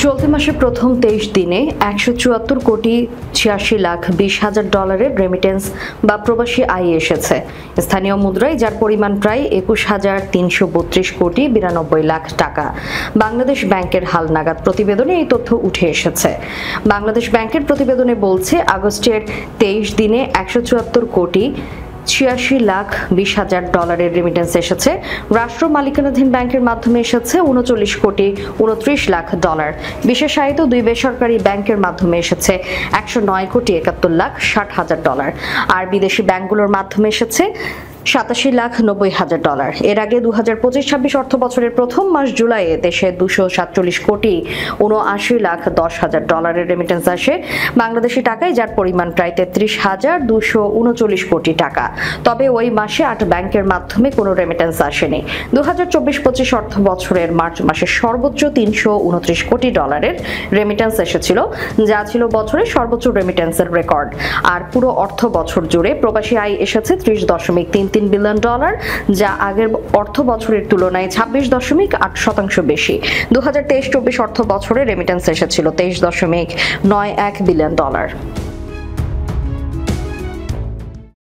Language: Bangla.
চলতি মাসের প্রথম 23 দিনে 174 কোটি 86 লাখ 20 হাজার ডলারের রেমিটেন্স বা প্রবাসী আয় এসেছে স্থানীয় মুদ্রায়, যার পরিমাণ প্রায় 21,332 কোটি 92 লাখ টাকা। বাংলাদেশ ব্যাংকের হালনাগাদ প্রতিবেদনে এই তথ্য উঠে এসেছে। বাংলাদেশ ব্যাংকের প্রতিবেদনে বলছে, আগস্টের 23 দিনে 174 কোটি 86 লাখ 20 হাজার ডলারের রেমিটেন্স এসেছে। রাষ্ট্র মালিকানাধীন ব্যাংকের মাধ্যমে এসেছে 39 কোটি 29 লাখ ডলার। বিশেষায়িত দুই বেসরকারি ব্যাংকের মাধ্যমে এসেছে 109 কোটি 71 লাখ 60 হাজার ডলার। আর বিদেশি ব্যাংকগুলোর মাধ্যমে এসেছে 87 লাখ 90 হাজার ডলার। এর আগে 2025-26 অর্থ বছরের প্রথম মাস জুলাইয়ে দেশে 247 কোটি 79 লাখ 10 হাজার ডলারের রেমিটেন্স আসে বাংলাদেশি টাকায়, যার পরিমাণ প্রায় 33,239 কোটি টাকা। তবে ওই মাসে 8 ব্যাংকের মাধ্যমে কোনো রেমিটেন্স আসেনি। 2024-25 অর্থ বছরের মার্চ মাসে সর্বোচ্চ 329 কোটি ডলারের রেমিটেন্স এসেছিল, যা ছিল বছরের সর্বোচ্চ রেমিটেন্সের রেকর্ড। আর পুরো অর্থ বছর জুড়ে প্রবাসী আয় এসেছে 30.33 বিলিয়ন ডলার, যা আগের অর্থ বছরের তুলনায় 26.8% বেশি। 2023-24 অর্থ বছরে রেমিটেন্স এসেছিল 23.91 বিলিয়ন ডলার।